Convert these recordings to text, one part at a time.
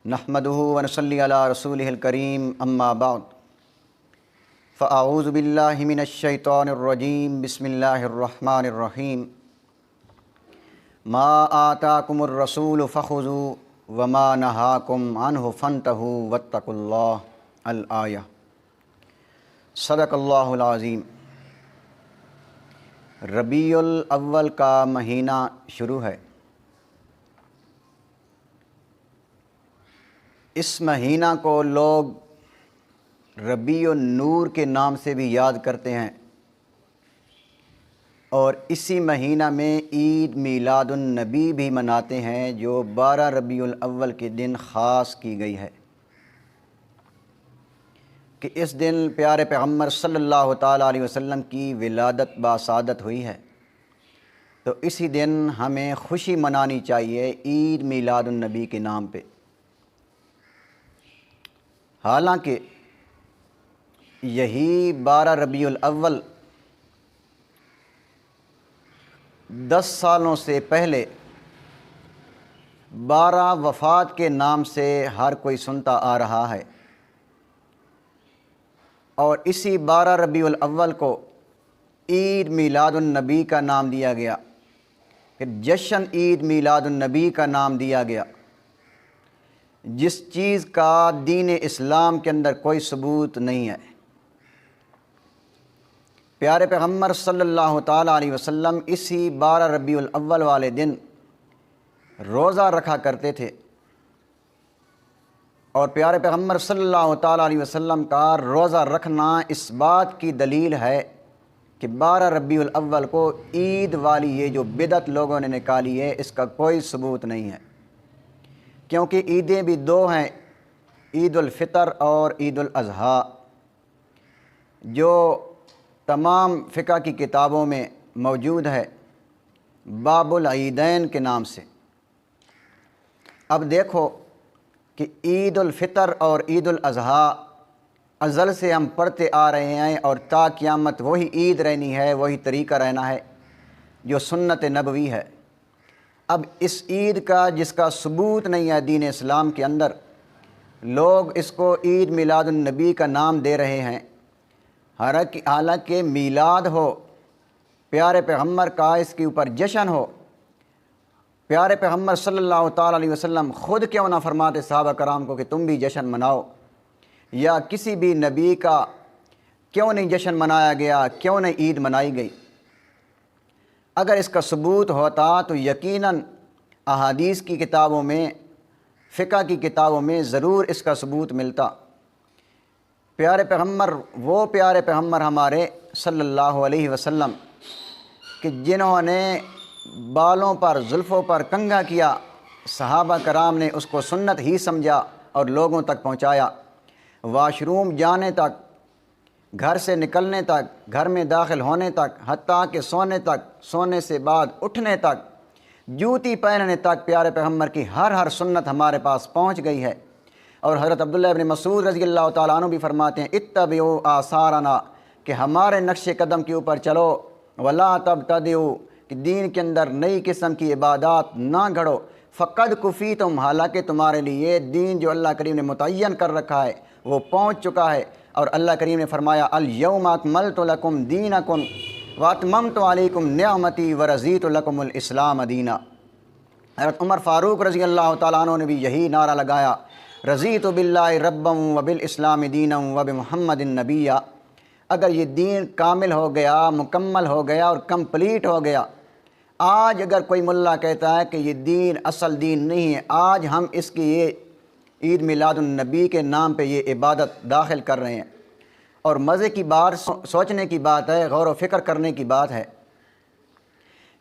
نحمده ونصلی علی رسولہ الکریم اما بعد فاعوذ باللہ من الشیطان الرجیم بسم اللہ الرحمن الرحیم ما آتاکم الرسول فخذوا وما نہاکم عنہ فانتہوا واتقوا اللہ الآیہ۔ صدق اللہ العظیم۔ ربیع الاول کا مہینہ شروع ہے۔ اس مہینہ کو لوگ ربیع النور کے نام سے بھی یاد کرتے ہیں، اور اسی مہینہ میں عید میلاد النبی بھی مناتے ہیں جو 12 ربیع الاول کے دن خاص کی گئی ہے کہ اس دن پیارے پیغمبر صلی اللہ تعالیٰ علیہ وسلم کی ولادت باسعادت ہوئی ہے۔ تو اسی دن ہمیں خوشی منانی چاہیے عید میلاد النبی کے نام پہ۔ حالانکہ یہی 12 ربیع الاول 10 سالوں سے پہلے 12 وفات کے نام سے ہر کوئی سنتا آ رہا ہے، اور اسی 12 ربیع الاول کو عید میلاد النبی کا نام دیا گیا، پھر جشن عید میلاد النبی کا نام دیا گیا، جس چیز کا دین اسلام کے اندر کوئی ثبوت نہیں ہے۔ پیارے پیغمبر صلی اللہ تعالیٰ علیہ وسلم اسی 12 ربیع الاول والے دن روزہ رکھا کرتے تھے، اور پیارے پیغمبر صلی اللہ تعالیٰ علیہ وسلم کا روزہ رکھنا اس بات کی دلیل ہے کہ 12 ربیع الاول کو عید والی یہ جو بدعت لوگوں نے نکالی ہے اس کا کوئی ثبوت نہیں ہے، کیونکہ عیدیں بھی 2 ہیں، عید الفطر اور عید الاضحیٰ، جو تمام فقہ کی کتابوں میں موجود ہے باب العیدین کے نام سے۔ اب دیکھو کہ عید الفطر اور عید الاضحیٰ ازل سے ہم پڑھتے آ رہے ہیں، اور تا قیامت وہی عید رہنی ہے، وہی طریقہ رہنا ہے جو سنت نبوی ہے۔ اب اس عید کا جس کا ثبوت نہیں ہے دین اسلام کے اندر، لوگ اس کو عید میلاد النبی کا نام دے رہے ہیں، حالانکہ میلاد ہو، پیارے پیغمبر کا اس کے اوپر جشن ہو۔ پیارے پیغمبر صلی اللہ تعالیٰ علیہ وسلم خود کیوں نہ فرماتے صحابہ کرام کو کہ تم بھی جشن مناؤ، یا کسی بھی نبی کا کیوں نہیں جشن منایا گیا، کیوں نہیں عید منائی گئی؟ اگر اس کا ثبوت ہوتا تو یقیناً احادیث کی کتابوں میں، فقہ کی کتابوں میں ضرور اس کا ثبوت ملتا۔ پیارے پیغمبر، وہ پیارے پیغمبر ہمارے صلی اللہ علیہ وسلم کہ جنہوں نے بالوں پر، زلفوں پر کنگھا کیا، صحابہ کرام نے اس کو سنت ہی سمجھا اور لوگوں تک پہنچایا۔ واش روم جانے تک، گھر سے نکلنے تک، گھر میں داخل ہونے تک، حتیٰ کہ سونے تک، سونے سے بعد اٹھنے تک، جوتی پہننے تک پیارے پیغمبر کی ہر سنت ہمارے پاس پہنچ گئی ہے۔ اور حضرت عبداللہ ابن مسعود رضی اللہ تعالیٰ عنہ بھی فرماتے ہیں اتبعوا آثارنا، کہ ہمارے نقش قدم کے اوپر چلو، ولا تبتدعوا، کہ دین کے اندر نئی قسم کی عبادات نہ گھڑو، فقد کفیتم، حالانکہ تمہارے لیے دین جو اللہ کریم نے متعین کر رکھا ہے وہ پہنچ چکا ہے۔ اور اللہ کریم نے فرمایا الیوم اکملت لکم دینکم واتممت علیکم نعمتی ورضیت لکم الاسلام دینا۔ حضرت عمر فاروق رضی اللہ تعالیٰ عنہ نے بھی یہی نعرہ لگایا، رضیت باللہ ربا وبالاسلام دینا وبمحمد نبیا۔ اگر یہ دین کامل ہو گیا، مکمل ہو گیا اور کمپلیٹ ہو گیا، آج اگر کوئی ملا کہتا ہے کہ یہ دین اصل دین نہیں ہے، آج ہم اس کی یہ عید میلاد النبی کے نام پہ یہ عبادت داخل کر رہے ہیں، اور مزے کی بات، سوچنے کی بات ہے، غور و فکر کرنے کی بات ہے۔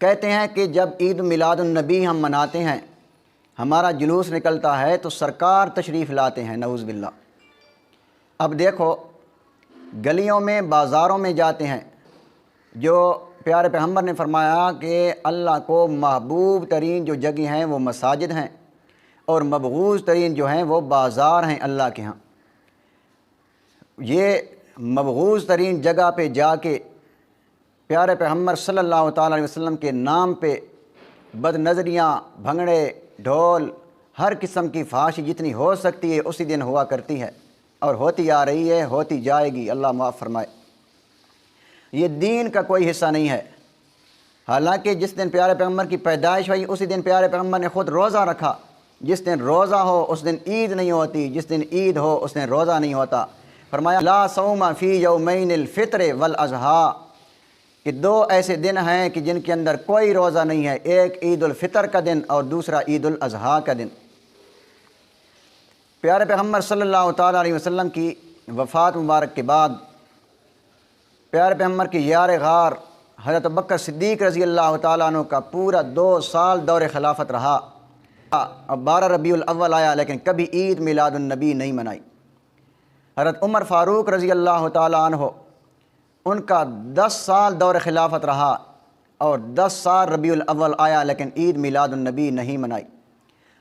کہتے ہیں کہ جب عید میلاد النبی ہم مناتے ہیں، ہمارا جلوس نکلتا ہے تو سرکار تشریف لاتے ہیں، نعوذ باللہ۔ اب دیکھو گلیوں میں، بازاروں میں جاتے ہیں، جو پیارے پیغمبر نے فرمایا کہ اللہ کو محبوب ترین جو جگہ ہیں وہ مساجد ہیں، اور مبغوض ترین جو ہیں وہ بازار ہیں اللہ کے ہاں۔ یہ مبغوض ترین جگہ پہ جا کے پیارے پیغمبر صلی اللہ تعالیٰ علیہ وسلم کے نام پہ بد نظریاں، بھنگڑے، ڈھول ہر قسم کی فحاشی جتنی ہو سکتی ہے اسی دن ہوا کرتی ہے اور ہوتی آ رہی ہے، ہوتی جائے گی، اللہ معاف فرمائے۔ یہ دین کا کوئی حصہ نہیں ہے۔ حالانکہ جس دن پیارے پیغمبر کی پیدائش ہوئی اسی دن پیارے پیغمبر نے خود روزہ رکھا۔ جس دن روزہ ہو اس دن عید نہیں ہوتی، جس دن عید ہو اس دن روزہ نہیں ہوتا۔ فرمایا لا صوم فی یومین الفطر والاضحیٰ، کہ دو ایسے دن ہیں کہ جن کے اندر کوئی روزہ نہیں ہے، ایک عید الفطر کا دن اور دوسرا عید الاضحیٰ کا دن۔ پیارے پیغمبر صلی اللہ تعالیٰ علیہ وسلم کی وفات مبارک کے بعد پیارے پیغمبر کی یار غار حضرت ابوبکر صدیق رضی اللہ تعالیٰ عنہ کا پورا 2 سال دور خلافت رہا۔ اب 12 ربیع الاول آیا لیکن کبھی عید میلاد النبی نہیں منائی۔ حضرت عمر فاروق رضی اللہ تعالیٰ عنہ ان کا 10 سال دور خلافت رہا اور 10 سال ربیع الاول آیا لیکن عید میلاد النبی نہیں منائی۔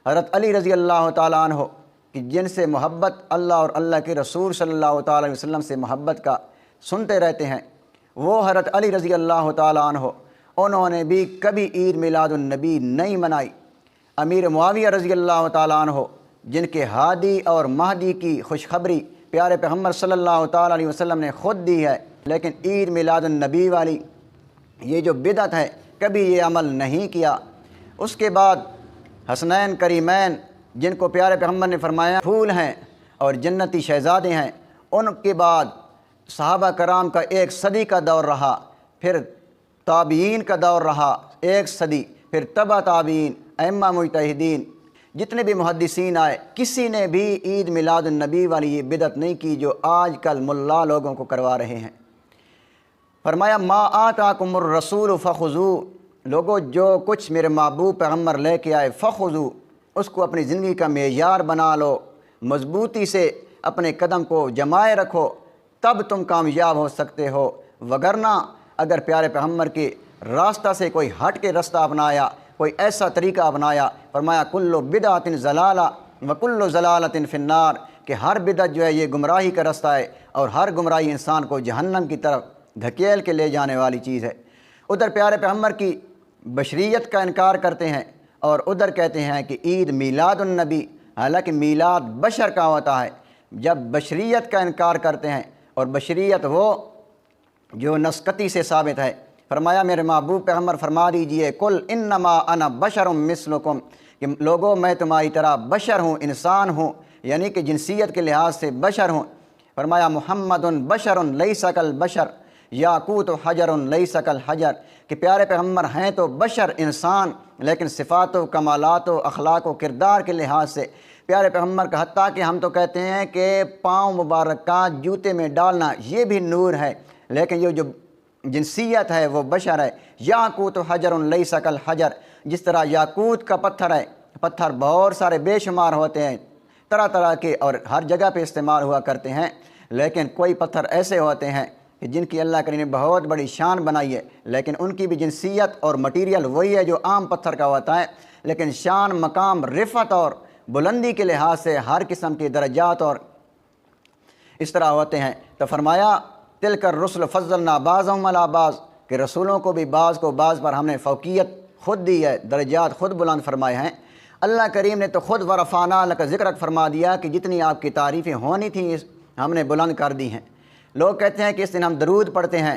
حضرت علی رضی اللہ تعالیٰ عنہ کہ جن سے محبت اللہ اور اللہ کے رسول صلی اللہ تعالیٰ علیہ وسلم سے محبت کا سنتے رہتے ہیں، وہ حضرت علی رضی اللہ تعالیٰ عنہ انہوں نے بھی کبھی عید میلاد النبی نہیں منائی۔ امیر معاویہ رضی اللہ تعالیٰ عنہ جن کے ہادی اور مہدی کی خوشخبری پیارے پیغمبر صلی اللہ تعالیٰ علیہ وسلم نے خود دی ہے، لیکن عید میلاد النبی والی یہ جو بدعت ہے کبھی یہ عمل نہیں کیا۔ اس کے بعد حسنین کریمین جن کو پیارے پیغمبر نے فرمایا پھول ہیں اور جنتی شہزادے ہیں، ان کے بعد صحابہ کرام کا 1 صدی کا دور رہا، پھر تابعین کا دور رہا 1 صدی، پھر تبع تابعین، ائمہ مجتہدین، جتنے بھی محدثین آئے، کسی نے بھی عید میلاد النبی والی یہ بدعت نہیں کی جو آج کل ملا لوگوں کو کروا رہے ہیں۔ فرمایا ما آتاکم الرسول فخذوہ، لوگوں جو کچھ میرے محبوب پیغمبر لے کے آئے فخذوہ، اس کو اپنی زندگی کا معیار بنا لو، مضبوطی سے اپنے قدم کو جمائے رکھو، تب تم کامیاب ہو سکتے ہو، وگرنہ اگر پیارے پیغمبر کے راستہ سے کوئی ہٹ کے راستہ اپنایا، کوئی ایسا طریقہ اپنایا، فرمایا کل بدعۃ ضلالہ وکل ضلالۃ فی النار، کہ ہر بدعت جو ہے یہ گمراہی کا راستہ ہے اور ہر گمراہی انسان کو جہنم کی طرف دھکیل کے لے جانے والی چیز ہے۔ ادھر پیارے پیغمبر کی بشریت کا انکار کرتے ہیں اور ادھر کہتے ہیں کہ عید میلاد النبی، حالانکہ میلاد بشر کا ہوتا ہے۔ جب بشریت کا انکار کرتے ہیں، اور بشریت وہ جو نسکتی سے ثابت ہے، فرمایا میرے محبوب پیغمبر فرما دیجئے کل انما انا بشر مثلکم، کہ لوگوں میں تمہاری طرح بشر ہوں، انسان ہوں، یعنی کہ جنسیت کے لحاظ سے بشر ہوں۔ فرمایا محمد بشر لیس کالبشر یاقوت حجر لیس کالحجر، کہ پیارے پیغمبر ہیں تو بشر انسان، لیکن صفات و کمالات و اخلاق و کردار کے لحاظ سے پیارے پیغمبر کا، حتیٰ کہ ہم تو کہتے ہیں کہ پاؤں مبارک کا جوتے میں ڈالنا یہ بھی نور ہے، لیکن یہ جو جنسیت ہے وہ بشر ہے۔ یاقوت حجر لیس کالحجر، جس طرح یاقوت کا پتھر ہے، پتھر بہت سارے بے شمار ہوتے ہیں طرح طرح کے اور ہر جگہ پہ استعمال ہوا کرتے ہیں، لیکن کوئی پتھر ایسے ہوتے ہیں کہ جن کی اللہ کریم نے بہت بڑی شان بنائی ہے، لیکن ان کی بھی جنسیت اور مٹیریل وہی ہے جو عام پتھر کا ہوتا ہے، لیکن شان، مقام، رفعت اور بلندی کے لحاظ سے ہر قسم کے درجات اور اس طرح ہوتے ہیں۔ تو فرمایا تلک الرسل فضلنا بعضهم علی بعض، کہ رسولوں کو بھی بعض کو بعض پر ہم نے فوقیت خود دی ہے، درجات خود بلند فرمائے ہیں۔ اللہ کریم نے تو خود ورفعنا لک ذکرک فرما دیا کہ جتنی آپ کی تعریفیں ہونی تھیں ہم نے بلند کر دی ہیں۔ لوگ کہتے ہیں کہ اس دن ہم درود پڑھتے ہیں۔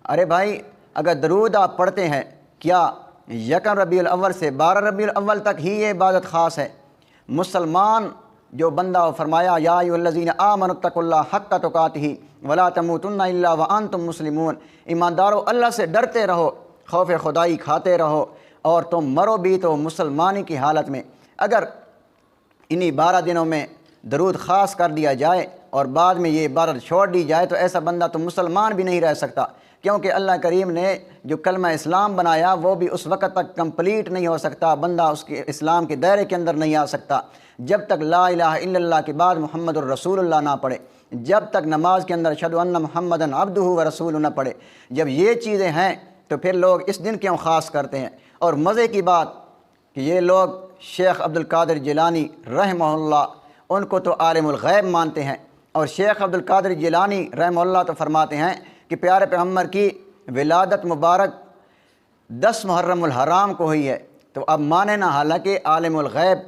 ارے بھائی، اگر درود آپ پڑھتے ہیں، کیا 1 ربیع الاول سے 12 ربیع الاول تک ہی یہ عبادت خاص ہے؟ مسلمان جو بندہ فرمایا یا ایھا الذین آمنوا اتقوا اللہ حق تقاتہ ولا تموتن الا وانتم مسلمون، ایماندارو اللہ سے ڈرتے رہو، خوف خدائی کھاتے رہو، اور تم مرو بھی تو مسلمانی کی حالت میں۔ اگر انہی 12 دنوں میں درود خاص کر دیا جائے اور بعد میں یہ عبادت چھوڑ دی جائے تو ایسا بندہ تو مسلمان بھی نہیں رہ سکتا، کیونکہ اللہ کریم نے جو کلمہ اسلام بنایا وہ بھی اس وقت تک کمپلیٹ نہیں ہو سکتا، بندہ اس کے اسلام کے دائرے کے اندر نہیں آ سکتا جب تک لا الہ الا اللہ کے بعد محمد الرسول اللہ نہ پڑھے، جب تک نماز کے اندر اشہد ان محمدً عبدہ و رسولہ نہ پڑھے۔ جب یہ چیزیں ہیں تو پھر لوگ اس دن کیوں خاص کرتے ہیں؟ اور مزے کی بات کہ یہ لوگ شیخ عبدالقادر جیلانی رحمہ اللہ ان کو تو عالم الغیب مانتے ہیں، اور شیخ عبدالقادر جیلانی رحمہ اللہ تو فرماتے ہیں کہ پیارے پیغمبر کی ولادت مبارک 10 محرم الحرام کو ہوئی ہے، تو اب مانے نہ، حالانکہ عالم الغیب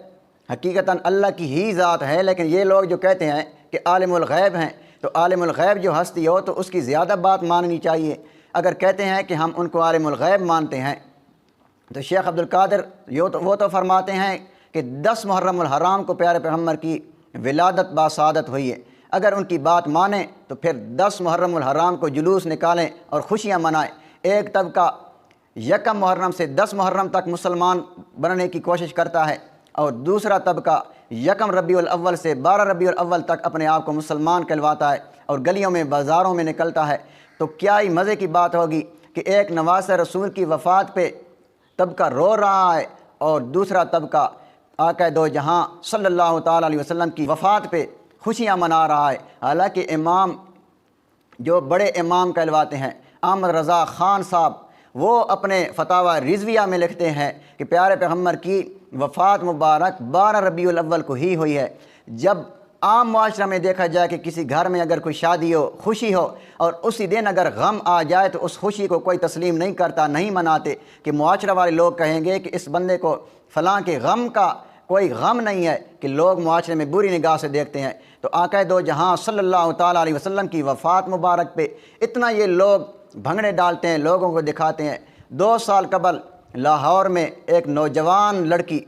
حقیقتاً اللہ کی ہی ذات ہے، لیکن یہ لوگ جو کہتے ہیں کہ عالم الغیب ہیں، تو عالم الغیب جو ہستی ہو تو اس کی زیادہ بات ماننی چاہیے۔ اگر کہتے ہیں کہ ہم ان کو عالم الغیب مانتے ہیں تو شیخ عبد القادر وہ تو فرماتے ہیں کہ 10 محرم الحرام کو پیارے پیغمبر کی ولادت باسعادت ہوئی ہے۔ اگر ان کی بات مانیں تو پھر 10 محرم الحرام کو جلوس نکالیں اور خوشیاں منائیں۔ ایک طبقہ 1 محرم سے 10 محرم تک مسلمان بننے کی کوشش کرتا ہے، اور دوسرا طبقہ 1 ربیع الاول سے 12 ربیع الاول تک اپنے آپ کو مسلمان کہلواتا ہے اور گلیوں میں بازاروں میں نکلتا ہے۔ تو کیا ہی مزے کی بات ہوگی کہ ایک نواسہ رسول کی وفات پہ طبقہ رو رہا ہے اور دوسرا طبقہ آقا دو جہاں صلی اللہ تعالیٰ علیہ وسلم کی وفات پہ خوشیاں منا رہا ہے۔ حالانکہ امام جو بڑے امام کہلواتے ہیں احمد رضا خان صاحب، وہ اپنے فتاوی رضویہ میں لکھتے ہیں کہ پیارے پیغمبر کی وفات مبارک 12 ربیع الاول کو ہی ہوئی ہے۔ جب عام معاشرہ میں دیکھا جائے کہ کسی گھر میں اگر کوئی شادی ہو، خوشی ہو، اور اسی دن اگر غم آ جائے تو اس خوشی کو کوئی تسلیم نہیں کرتا، نہیں مناتے، کہ معاشرہ والے لوگ کہیں گے کہ اس بندے کو فلاں کے غم کا کوئی غم نہیں ہے، کہ لوگ معاشرے میں بری نگاہ سے دیکھتے ہیں۔ تو آقا دو جہاں صلی اللہ تعالیٰ علیہ وسلم کی وفات مبارک پہ اتنا یہ لوگ بھنگڑے ڈالتے ہیں، لوگوں کو دکھاتے ہیں۔ 2 سال قبل لاہور میں ایک نوجوان لڑکی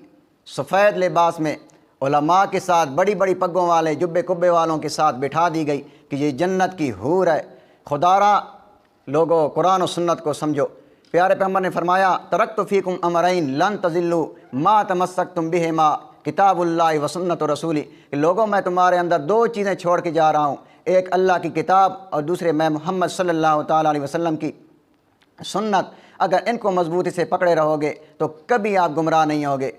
سفید لباس میں علماء کے ساتھ، بڑی بڑی پگوں والے جبے کبے والوں کے ساتھ بٹھا دی گئی کہ یہ جنت کی حور ہے۔ خدا را لوگوں قرآن و سنت کو سمجھو۔ پیارے پیغمبر نے فرمایا ترکت فیکم امرین لن تضلوا ما تمسکتم بہما کتاب اللہ و سنت رسولی، کہ لوگوں میں تمہارے اندر 2 چیزیں چھوڑ کے جا رہا ہوں، ایک اللہ کی کتاب اور دوسرے میں محمد صلی اللہ تعالیٰ علیہ وسلم کی سنت۔ اگر ان کو مضبوطی سے پکڑے رہو گے تو کبھی آپ گمراہ نہیں ہوگے۔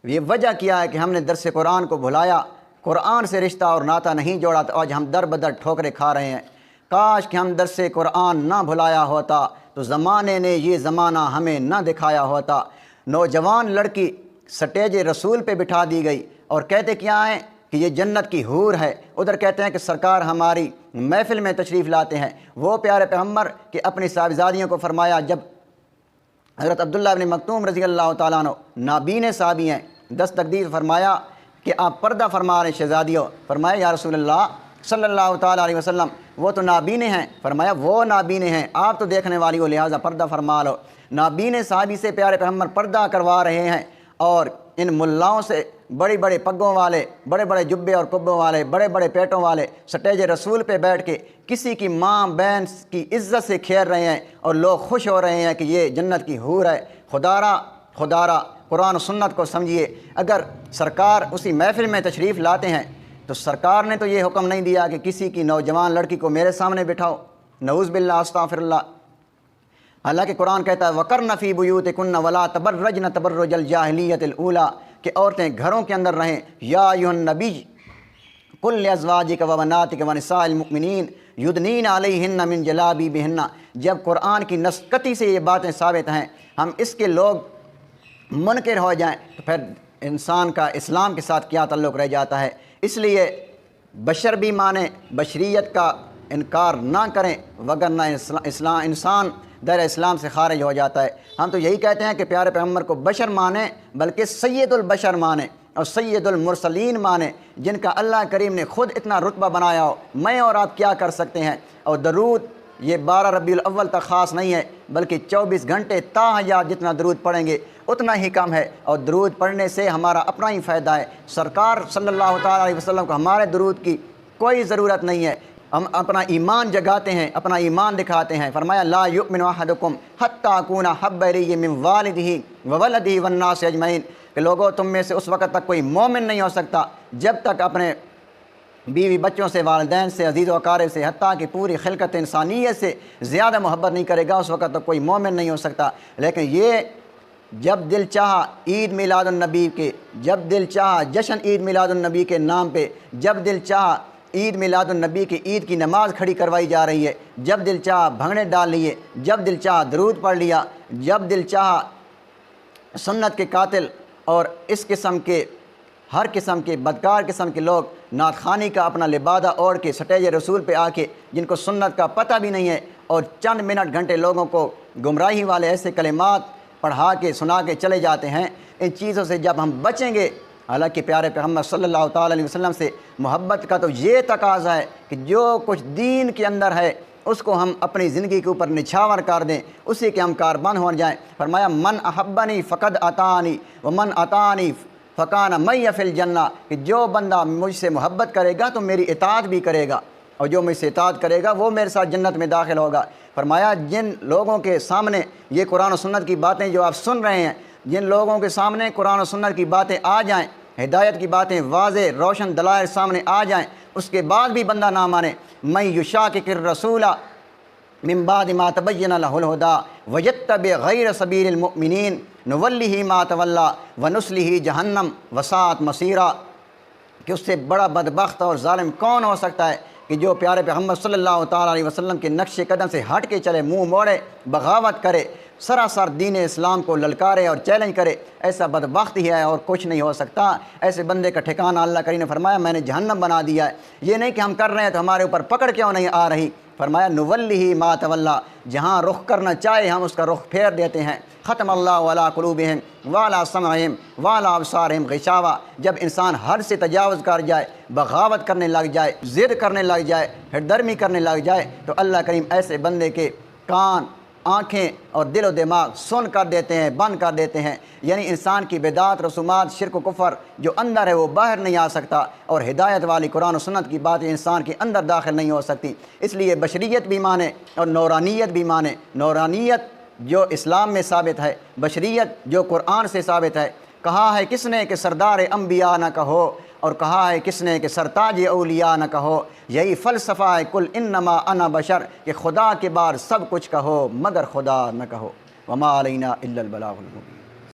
یہ وجہ کیا ہے کہ ہم نے درس قرآن کو بھلایا، قرآن سے رشتہ اور ناطہ نہیں جوڑا، تو آج ہم در بدر ٹھوکریں کھا رہے ہیں۔ کاش کہ ہم درس قرآن نہ بھلایا ہوتا تو زمانے نے یہ زمانہ ہمیں نہ دکھایا ہوتا۔ نوجوان لڑکی سٹیج رسول پہ بٹھا دی گئی اور کہتے کیا ہیں کہ یہ جنت کی حور ہے، ادھر کہتے ہیں کہ سرکار ہماری محفل میں تشریف لاتے ہیں۔ وہ پیارے پیغمبر کہ اپنی صاحبزادیوں کو فرمایا، جب حضرت عبداللہ ابن مکتوم رضی اللہ تعالیٰ عنہ نابین صحابی ہیں، دستگیر فرمایا کہ آپ پردہ فرما رہے ہیں شہزادیوں، فرمایا یا رسول اللہ صلی اللہ تعالیٰ علیہ وسلم وہ تو نابینے ہیں، فرمایا وہ نابینے ہیں، آپ تو دیکھنے والی ہو لہٰذا پردہ فرما لو۔ نابین صحابی سے پیارے پیغمبر پردہ کروا رہے ہیں، اور ان ملاؤں سے بڑے بڑے پگوں والے، بڑے بڑے جبے اور کبوں والے، بڑے بڑے پیٹوں والے سٹیج رسول پہ بیٹھ کے کسی کی ماں بہن کی عزت سے کھیل رہے ہیں، اور لوگ خوش ہو رہے ہیں کہ یہ جنت کی حور ہے۔ خدا را قرآن و سنت کو سمجھیے۔ اگر سرکار اسی محفل میں تشریف لاتے ہیں تو سرکار نے تو یہ حکم نہیں دیا کہ کسی کی نوجوان لڑکی کو میرے سامنے بٹھاؤ، نعوذ باللہ استغفر اللہ۔ حالانکہ قرآن کہتا ہے وَقَرْنَ فِي بُيُوتِكُنَّ وَلَا تَبَرَّجْنَ تَبَرُّجَ الْجَاهِلِيَّةِ الْأُولَىٰ، کہ عورتیں گھروں کے اندر رہیں۔ یا ایھا النبی قُل لِّأَزْوَاجِكَ وَبَنَاتِكَ وَنِسَاءِ الْمُؤْمِنِينَ يُدْنِينَ عَلَيْهِنَّ مِن جَلَابِيبِهِنَّ۔ جب قرآن کی نسکتی سے یہ باتیں ثابت ہیں، ہم اس کے لوگ منکر ہو جائیں تو پھر انسان کا اسلام کے ساتھ کیا تعلق رہ جاتا ہے۔ اس لیے بشر بھی مانیں، بشریت کا انکار نہ کریں، وگرنہ انسان دائرہ اسلام سے خارج ہو جاتا ہے۔ ہم تو یہی کہتے ہیں کہ پیارے پیغمبر کو بشر مانیں، بلکہ سید البشر مانیں اور سید المرسلین مانیں، جن کا اللہ کریم نے خود اتنا رتبہ بنایا ہو۔ میں اور آپ کیا کر سکتے ہیں؟ اور درود یہ 12 ربیع الاول تک خاص نہیں ہے، بلکہ 24 گھنٹے تاحیات جتنا درود پڑھیں گے اتنا ہی کم ہے، اور درود پڑھنے سے ہمارا اپنا ہی فائدہ ہے۔ سرکار صلی اللہ تعالیٰ علیہ وسلم کو ہمارے درود کی کوئی ضرورت نہیں ہے۔ ہم اپنا ایمان جگاتے ہیں، اپنا ایمان دکھاتے ہیں۔ فرمایا لا یؤمن احدکم حتی اکون احب الیہ من والدہ وولدہ والناس اجمعین، کہ لوگوں تم میں سے اس وقت تک کوئی مومن نہیں ہو سکتا جب تک اپنے بیوی بچوں سے، والدین سے، عزیز و اقارب سے، حتیٰ کہ پوری خلقت انسانیت سے زیادہ محبت نہیں کرے گا، اس وقت تک کوئی مومن نہیں ہو سکتا۔ لیکن یہ جب دل چاہا عید میلاد النبی کے، جب دل چاہا جشن عید میلاد النبی کے نام پہ، جب دل چاہا عید میلاد النبی کی عید کی نماز کھڑی کروائی جا رہی ہے، جب دل چاہا بھنگڑے ڈال لیے، جب دل چاہا درود پڑھ لیا، جب دل چاہا سنت کے قاتل اور اس قسم کے ہر قسم کے بدکار قسم کے لوگ نعت خوانی کا اپنا لبادہ اوڑھ کے سٹیج رسول پہ آ کے، جن کو سنت کا پتہ بھی نہیں ہے، اور چند منٹ گھنٹے لوگوں کو گمراہی والے ایسے کلمات پڑھا کے سنا کے چلے جاتے ہیں۔ ان چیزوں سے جب ہم بچیں گے، حالانکہ پیارے پیغمبر صلی اللہ تعالیٰ علیہ وسلم سے محبت کا تو یہ تقاضا ہے کہ جو کچھ دین کے اندر ہے اس کو ہم اپنی زندگی کے اوپر نچھاور کر دیں، اسی کے ہم کاربن ہو جائیں۔ فرمایا من احبنی فقد اطاعنی ومن اطاعنی فکان معی فی الجنہ، کہ جو بندہ مجھ سے محبت کرے گا تو میری اطاعت بھی کرے گا، اور جو مجھ سے اطاعت کرے گا وہ میرے ساتھ جنت میں داخل ہوگا۔ فرمایا جن لوگوں کے سامنے یہ قرآن و سنت کی باتیں جو آپ سن رہے ہیں، جن لوگوں کے سامنے قرآن و سنت کی باتیں آ جائیں، ہدایت کی باتیں واضح روشن دلائل سامنے آ جائیں، اس کے بعد بھی بندہ نہ مانے، من یشاقق الرسول من بعد ما تبین لہ الہدی ویتبع غیر سبیل المؤمنین نولہ ما تولی ونصلہ جہنم وساءت مصیرا، کہ اس سے بڑا بدبخت اور ظالم کون ہو سکتا ہے کہ جو پیارے پیغمبر صلی اللہ تعالیٰ علیہ وسلم کے نقش قدم سے ہٹ کے چلے، منہ موڑے، بغاوت کرے، سراسر دین اسلام کو للکارے اور چیلنج کرے۔ ایسا بدبخت ہی ہے اور کچھ نہیں ہو سکتا۔ ایسے بندے کا ٹھکانہ اللہ کریم نے فرمایا میں نے جہنم بنا دیا ہے۔ یہ نہیں کہ ہم کر رہے ہیں تو ہمارے اوپر پکڑ کیوں نہیں آ رہی، فرمایا نولہ ما تولی، جہاں رخ کرنا چاہے ہم اس کا رخ پھیر دیتے ہیں۔ ختم اللہ علی قلوبہم وعلی سمعہم وعلی ابصارہم غشاوہ، جب انسان حد سے تجاوز کر جائے، بغاوت کرنے لگ جائے، ضد کرنے لگ جائے، ہردرمی کرنے لگ جائے، تو اللہ کریم ایسے بندے کے کان، آنکھیں اور دل و دماغ سن کر دیتے ہیں، بند کر دیتے ہیں۔ یعنی انسان کی بدعات، رسومات، شرک و کفر جو اندر ہے وہ باہر نہیں آ سکتا، اور ہدایت والی قرآن و سنت کی باتیں انسان کے اندر داخل نہیں ہو سکتی۔ اس لیے بشریت بھی مانے اور نورانیت بھی مانے۔ نورانیت جو اسلام میں ثابت ہے، بشریت جو قرآن سے ثابت ہے۔ کہا ہے کس نے کہ سردار انبیاء نہ کہو، اور کہا ہے کس نے کہ سرتاج اولیاء نہ کہو۔ یہی فلسفہ ہے کل انما انا بشر، کہ خدا کے بعد سب کچھ کہو مگر خدا نہ کہو۔ وما علینا الا البلاغ المبین۔